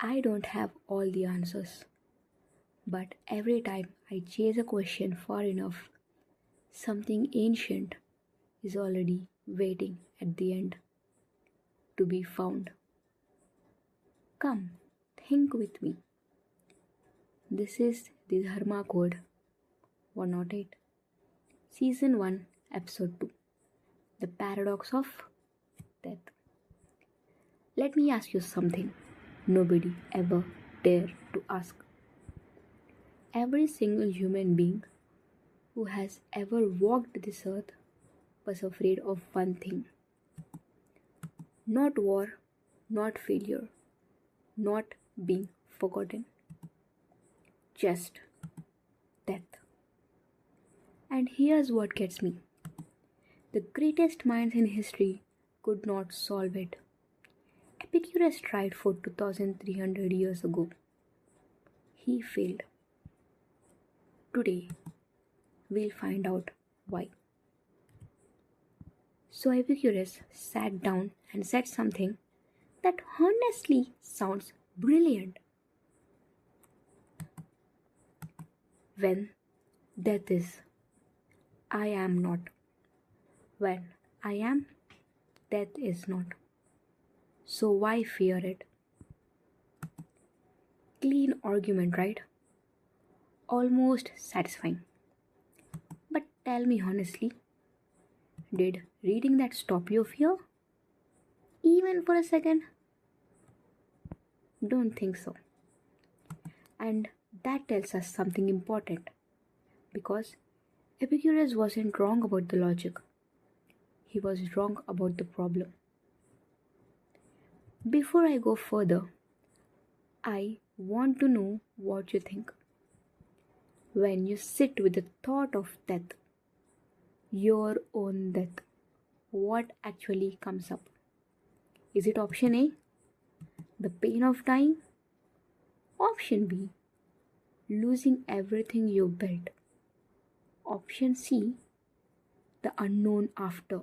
I don't have all the answers, but every time I chase a question far enough, something ancient is already waiting at the end to be found. Come, think with me. This is the Dharma Code 108, Season 1, Episode 2, The Paradox of Death. Let me ask you something nobody ever dared to ask. Every single human being who has ever walked this earth was afraid of one thing: not war, not failure, not being forgotten, just death. And here's what gets me: the greatest minds in history could not solve it. Epicurus tried for 2300 years ago. He failed. Today, we'll find out why. So Epicurus sat down and said something that honestly sounds brilliant. When death is, I am not. When I am, death is not. So why fear it? Clean argument, right? Almost satisfying. But tell me honestly, did reading that stop your fear? Even for a second? Don't think so. And that tells us something important. Because Epicurus wasn't wrong about the logic. He was wrong about the problem. Before I go further, I want to know what you think. When you sit with the thought of death, your own death, what actually comes up? Is it option A, the pain of dying? Option B, losing everything you built? Option C, the unknown after?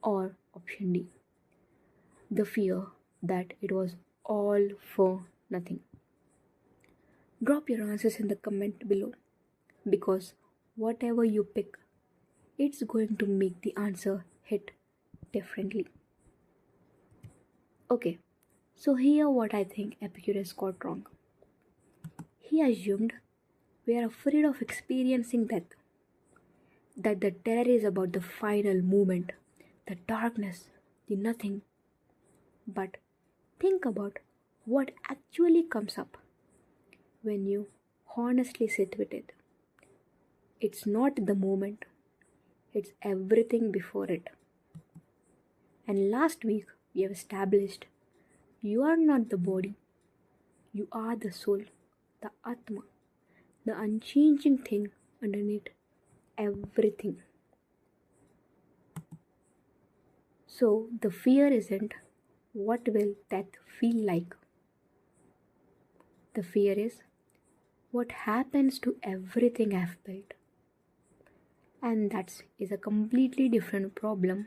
Or option D, the fear that it was all for nothing? Drop your answers in the comment below, because whatever you pick, it's going to make the answer hit differently. Okay, so here what I think Epicurus got wrong. He assumed we are afraid of experiencing death, that the terror is about the final moment, the darkness, the nothing. But think about what actually comes up when you honestly sit with it. It's not the moment, it's everything before it. And last week we have established you are not the body, you are the soul, the Atma, the unchanging thing underneath everything. So the fear isn't what will death feel like. The fear is what happens to everything I've built. And that is a completely different problem,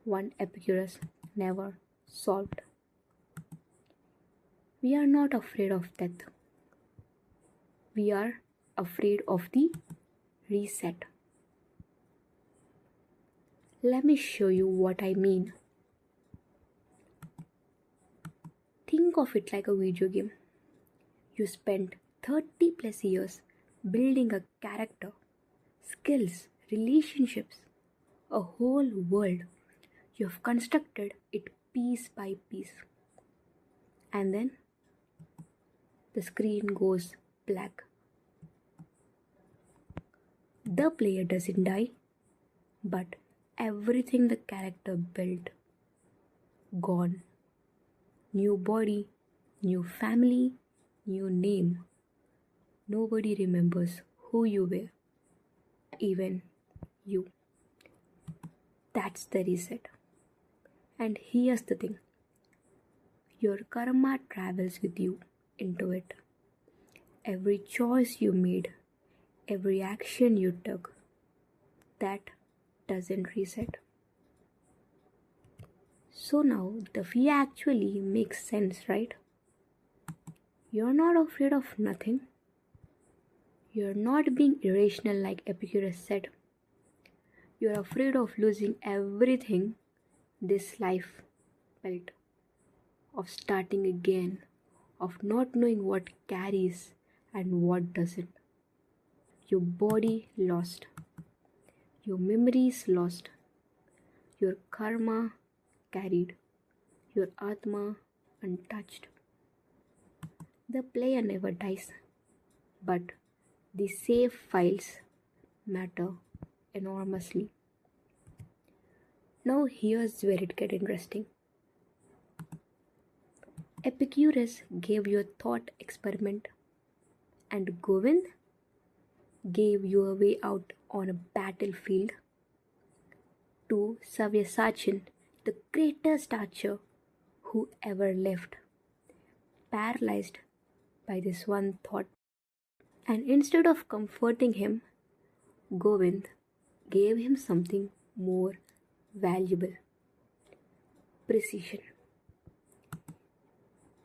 one Epicurus never solved. We are not afraid of death. We are afraid of the reset. Let me show you what I mean. Think of it like a video game. You spent 30 plus years building a character, skills, relationships, a whole world. You have constructed it piece by piece. And then the screen goes black. The player doesn't die, but everything the character built, gone. New body, new family, new name. Nobody remembers who you were, even you. That's the reset. And here's the thing: your karma travels with you into it. Every choice you made, every action you took, that doesn't reset. So now the fear actually makes sense, right? You're not afraid of nothing. You're not being irrational like Epicurus said. You're afraid of losing everything this life felt, of starting again, of not knowing what carries and what doesn't. Your body lost, your memories lost, your karma carried, your atma untouched. The player never dies, but the save files matter enormously. Now here's where it gets interesting. Epicurus gave you a thought experiment, and Govind gave you a way out on a battlefield. To Savyasachin, the greatest archer who ever lived, paralyzed by this one thought. And instead of comforting him, Govind gave him something more valuable: precision.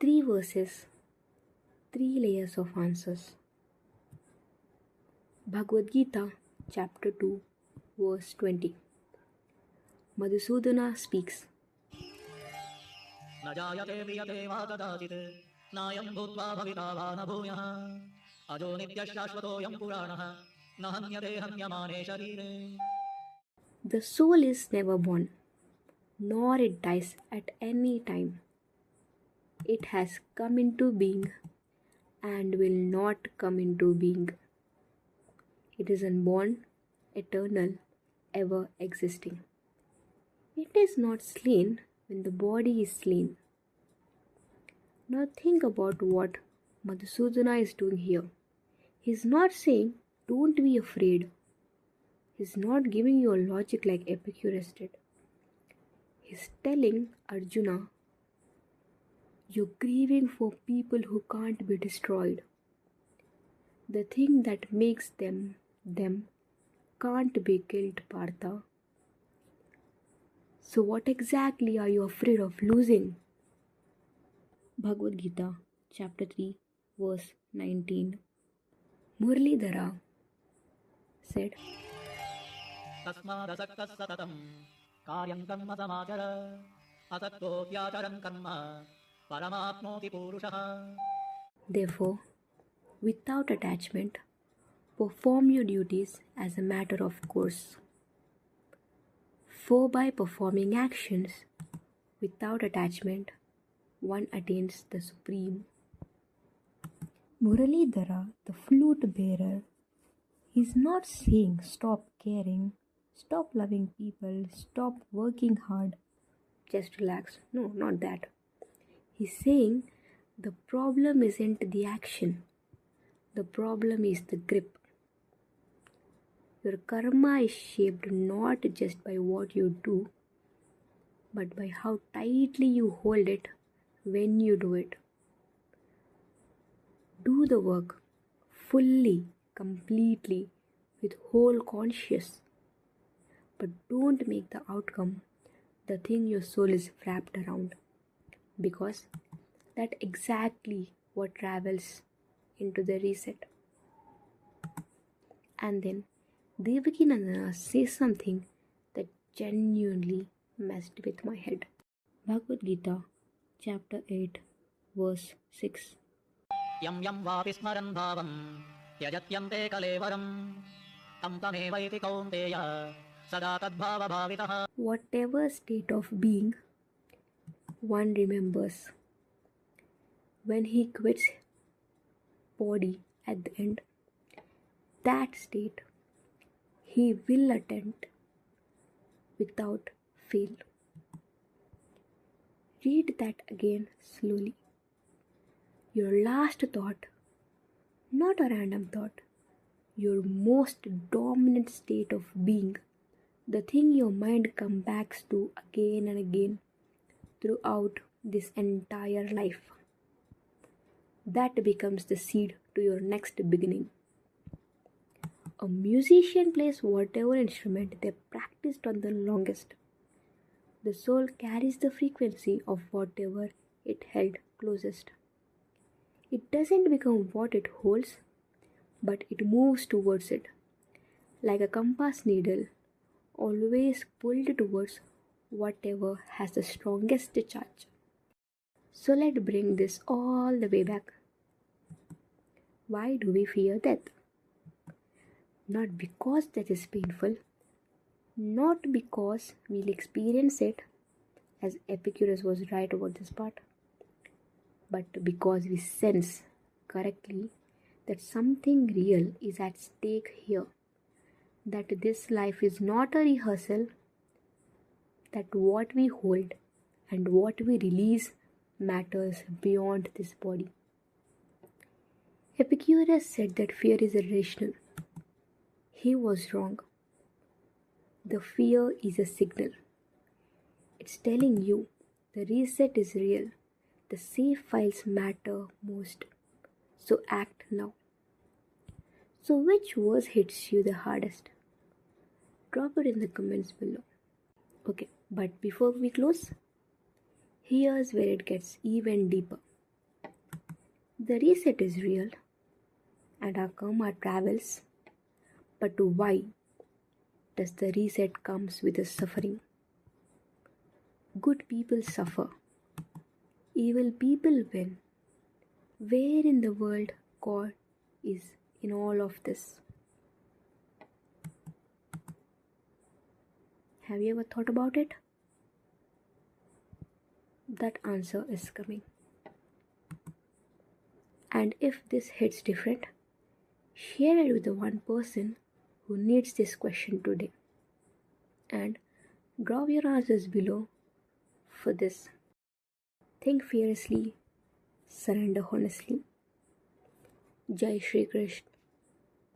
3 verses, 3 layers of answers. Bhagavad Gita, chapter 2, verse 20. Madhusudana speaks. न जायते म्रियते वा कदाचित् नायं भूत्वा भविता वा न भूयः अजो नित्यश्शाश्वतोऽयं पुराणः न हन्यते हन्यमाने शरीरे. The soul is never born, nor it dies at any time. It has come into being and will not come into being. It is unborn, eternal, ever existing. It is not slain when the body is slain. Now think about what Madhusudana is doing here. He is not saying, don't be afraid. He is not giving you a logic like Epicurus did. He is telling Arjuna, you're grieving for people who can't be destroyed. The thing that makes them can't be killed, Partha. So what exactly are you afraid of losing? Bhagavad Gita, chapter 3, verse 19. Muralidhara said, तस्मादसक्तः सततं कार्यं कर्म समाचर असक्तो ह्याचरन् कर्म परमाप्नोति पूरुषः. Therefore, without attachment, perform your duties as a matter of course. For by performing actions without attachment, one attains the supreme. Muralidhara, the flute bearer, is not saying stop caring, stop loving people, stop working hard, just relax. No, not that. He's saying the problem isn't the action, the problem is the grip. Your karma is shaped not just by what you do, but by how tightly you hold it when you do it. Do the work fully, completely, with whole conscious. But don't make the outcome the thing your soul is wrapped around, because that's exactly what travels into the reset. And then Devaki Nandana says something that genuinely messed with my head. Bhagavad Gita, chapter 8, verse 6. यं यं वापि स्मरन् भावं त्यजत्यन्ते कलेवरं तं तमेवैति कौन्तेय सदा तद्भावभावितः. Whatever state of being one remembers, when he quits body at the end, that state he will attempt without fail. Read that again slowly. Your last thought, not a random thought, your most dominant state of being, the thing your mind comes back to again and again throughout this entire life. That becomes the seed to your next beginning. A musician plays whatever instrument they practiced on the longest. The soul carries the frequency of whatever it held closest. It doesn't become what it holds, but it moves towards it, like a compass needle, always pulled towards whatever has the strongest charge. So let's bring this all the way back. Why do we fear death? Not because death is painful, not because we'll experience it, as Epicurus was right about this part, but because we sense correctly that something real is at stake here, that this life is not a rehearsal, that what we hold and what we release matters beyond this body. Epicurus said that fear is irrational. He was wrong. The fear is a signal. It's telling you the reset is real. The save files matter most. So act now. So which verse hits you the hardest? Drop it in the comments below. Okay, but before we close, here's where it gets even deeper. The reset is real and our karma travels. But why does the reset comes with the suffering? Good people suffer. Evil people win. Where in the world God is in all of this? Have you ever thought about it? That answer is coming. And if this hits different, share it with the one person who needs this question today. And drop your answers below for this. Think fearlessly, surrender honestly. Jai Shri Krishna.